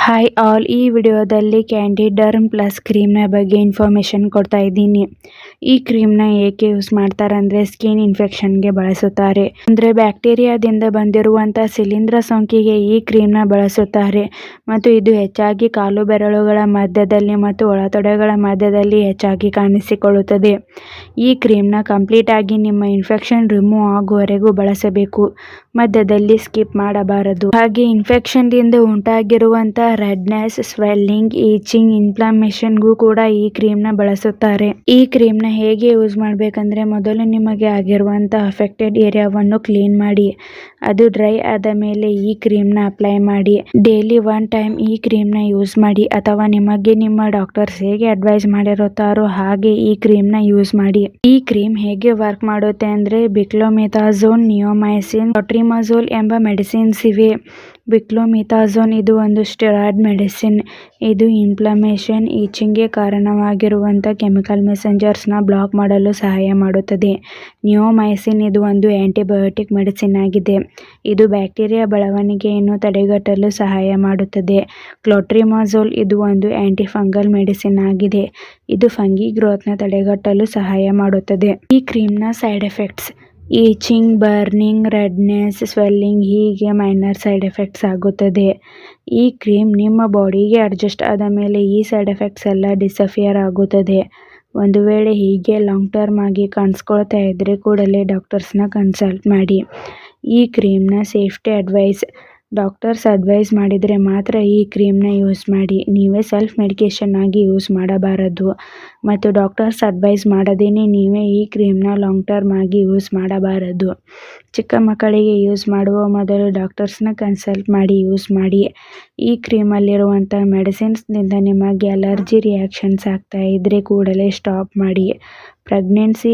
Hi all, ಈ ವಿಡಿಯೋದಲ್ಲಿ candid derm plus ಕ್ರೀಮ್ನ ಬಗ್ಗೆ ಇನ್ಫಾರ್ಮೇಷನ್ ಕೊಡ್ತಾ ಇದ್ದೀನಿ. ಈ ಕ್ರೀಮ್ನ ಏಕೆ ಯೂಸ್ ಮಾಡ್ತಾರೆ ಅಂದರೆ ಸ್ಕಿನ್ ಇನ್ಫೆಕ್ಷನ್ಗೆ ಬಳಸುತ್ತಾರೆ. ಅಂದರೆ ಬ್ಯಾಕ್ಟೀರಿಯಾದಿಂದ ಬಂದಿರುವಂಥ ಶಿಲೀಂಧ್ರ ಸೋಂಕಿಗೆ ಈ ಕ್ರೀಮ್ನ ಬಳಸುತ್ತಾರೆ ಮತ್ತು ಇದು ಹೆಚ್ಚಾಗಿ ಕಾಲು ಬೆರಳುಗಳ ಮಧ್ಯದಲ್ಲಿ ಮತ್ತು ಒಳತೊಡೆಗಳ ಮಧ್ಯದಲ್ಲಿ ಹೆಚ್ಚಾಗಿ ಕಾಣಿಸಿಕೊಳ್ಳುತ್ತದೆ. ಈ ಕ್ರೀಮ್ನ ಕಂಪ್ಲೀಟ್ ಆಗಿ ನಿಮ್ಮ ಇನ್ಫೆಕ್ಷನ್ ರಿಮೂವ್ ಆಗುವವರೆಗೂ ಬಳಸಬೇಕು, ಮಧ್ಯದಲ್ಲಿ ಸ್ಕಿಪ್ ಮಾಡಬಾರದು. ಹಾಗೆ ಇನ್ಫೆಕ್ಷನ್ದಿಂದ ಉಂಟಾಗಿರುವಂಥ ರೆಡ್ನೆಸ್, ಸ್ವೆಲ್ಲಿಂಗ್, ಈಚಿಂಗ್, ಇನ್ಫ್ಲಮೇಷನ್ಗೂ ಕೂಡ ಈ ಕ್ರೀಮ್ನ ಬಳಸುತ್ತಾರೆ. ಈ ಕ್ರೀಮ್ನ ಹೇಗೆ ಯೂಸ್ ಮಾಡಬೇಕಂದ್ರೆ ಮೊದಲು ನಿಮಗೆ ಆಗಿರುವಂಥ ಅಫೆಕ್ಟೆಡ್ ಏರಿಯಾವನ್ನು ಕ್ಲೀನ್ ಮಾಡಿ, ಅದು ಡ್ರೈ ಆದ ಮೇಲೆ ಈ ಕ್ರೀಮ್ನ ಅಪ್ಲೈ ಮಾಡಿ. ಡೈಲಿ 1 ಟೈಮ್ ಈ ಕ್ರೀಮ್ನ ಯೂಸ್ ಮಾಡಿ ಅಥವಾ ನಿಮಗೆ ನಿಮ್ಮ ಡಾಕ್ಟರ್ಸ್ ಹೇಗೆ ಅಡ್ವೈಸ್ ಮಾಡಿರುತ್ತಾರೋ ಹಾಗೆ ಈ ಕ್ರೀಮ್ನ ಯೂಸ್ ಮಾಡಿ. ಈ ಕ್ರೀಮ್ ಹೇಗೆ ವರ್ಕ್ ಮಾಡುತ್ತೆ ಅಂದರೆ ಬಿಕ್ಲೋಮೆಥಾಝೋನ್, ನಿಯೋಮೈಸಿನ್, ಕ್ಲೋಟ್ರಿಮಜೋಲ್ ಎಂಬ ಮೆಡಿಸಿನ್ಸ್ ಇವೆ. ಬಿಕ್ಲೋಮೆಥಾಝೋನ್ ಇದು ಒಂದು ಸ್ಟೆರಾಯ್ಡ್ ಮೆಡಿಸಿನ್. ಇದು ಇನ್ಫ್ಲಮೇಷನ್, ಈಚಿಂಗ್ಗೆ ಕಾರಣವಾಗಿರುವಂಥ ಕೆಮಿಕಲ್ ಮೆಸೆಂಜರ್ಸ್ನ ಬ್ಲಾಕ್ ಮಾಡಲು ಸಹಾಯ ಮಾಡುತ್ತದೆ. ನಿಯೋಮೈಸಿನ್ ಇದು ಒಂದು ಆಂಟಿಬಯೋಟಿಕ್ ಮೆಡಿಸಿನ್ ಆಗಿದೆ. ಇದು ಬ್ಯಾಕ್ಟೀರಿಯಾ ಬೆಳವಣಿಗೆಯನ್ನು ತಡೆಗಟ್ಟಲು ಸಹಾಯ ಮಾಡುತ್ತದೆ. ಕ್ಲೋಟ್ರಿಮಜೋಲ್ ಇದು ಒಂದು ಆಂಟಿಫಂಗಲ್ ಮೆಡಿಸಿನ್ ಆಗಿದೆ. ಇದು ಫಂಗಿ ಗ್ರೋತ್ನ ತಡೆಗಟ್ಟಲು ಸಹಾಯ ಮಾಡುತ್ತದೆ. ಈ ಕ್ರೀಮ್ನ side effects itching, burning, redness, swelling ಹೀಗೆ ಮೈನರ್ ಸೈಡ್ ಎಫೆಕ್ಟ್ಸ್ ಆಗುತ್ತದೆ. ಈ ಕ್ರೀಮ್ ನಿಮ್ಮ ಬಾಡಿಗೆ ಅಡ್ಜಸ್ಟ್ ಆದ ಮೇಲೆ ಈ ಸೈಡ್ ಎಫೆಕ್ಟ್ಸ್ ಎಲ್ಲ ಡಿಸಫಿಯರ್ ಆಗುತ್ತದೆ. ಒಂದು ವೇಳೆ ಹೀಗೆ ಲಾಂಗ್ ಟರ್ಮ್ ಆಗಿ ಕಾಣಿಸ್ಕೊಳ್ತಾ ಇದ್ದರೆ ಕೂಡಲೇ ಡಾಕ್ಟರ್ಸ್ನ ಕನ್ಸಲ್ಟ್ ಮಾಡಿ. ಈ ಕ್ರೀಮ್ನ ಸೇಫ್ಟಿ ಅಡ್ವೈಸ್: ಡಾಕ್ಟರ್ಸ್ ಅಡ್ವೈಸ್ ಮಾಡಿದರೆ ಮಾತ್ರ ಈ ಕ್ರೀಮ್ನ ಯೂಸ್ ಮಾಡಿ. ನೀವೇ ಸೆಲ್ಫ್ ಮೆಡಿಕೇಷನ್ ಆಗಿ ಯೂಸ್ ಮಾಡಬಾರದು ಮತ್ತು ಡಾಕ್ಟರ್ಸ್ ಅಡ್ವೈಸ್ ಮಾಡದೇನೆ ನೀವೇ ಈ ಕ್ರೀಮ್ನ ಲಾಂಗ್ ಟರ್ಮ್ ಆಗಿ ಯೂಸ್ ಮಾಡಬಾರದು. ಚಿಕ್ಕ ಮಕ್ಕಳಿಗೆ ಯೂಸ್ ಮಾಡುವ ಮೊದಲು ಡಾಕ್ಟರ್ಸ್ನ ಕನ್ಸಲ್ಟ್ ಮಾಡಿ ಯೂಸ್ ಮಾಡಿ. ಈ ಕ್ರೀಮಲ್ಲಿರುವಂಥ ಮೆಡಿಸಿನ್ಸ್ನಿಂದ ನಿಮಗೆ ಅಲರ್ಜಿ ರಿಯಾಕ್ಷನ್ಸ್ ಆಗ್ತಾ ಇದ್ದರೆ ಕೂಡಲೇ ಸ್ಟಾಪ್ ಮಾಡಿ. Pregnancy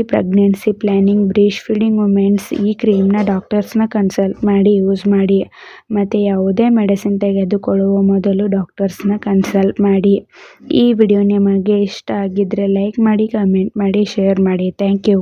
planning, breast feeding women's ಈ ಕ್ರೀಮ್ನ ಡಾಕ್ಟರ್ಸ್ನ ಕನ್ಸಲ್ಟ್ ಮಾಡಿ ಯೂಸ್ ಮಾಡಿ. ಮತ್ತು ಯಾವುದೇ ಮೆಡಿಸಿನ್ ತೆಗೆದುಕೊಳ್ಳುವ ಮೊದಲು ಡಾಕ್ಟರ್ಸ್ನ ಕನ್ಸಲ್ಟ್ ಮಾಡಿ. ಈ ವಿಡಿಯೋ ನಿಮಗೆ ಇಷ್ಟ ಆಗಿದ್ದರೆ ಲೈಕ್ ಮಾಡಿ, ಕಮೆಂಟ್ ಮಾಡಿ, ಶೇರ್ ಮಾಡಿ. Thank you.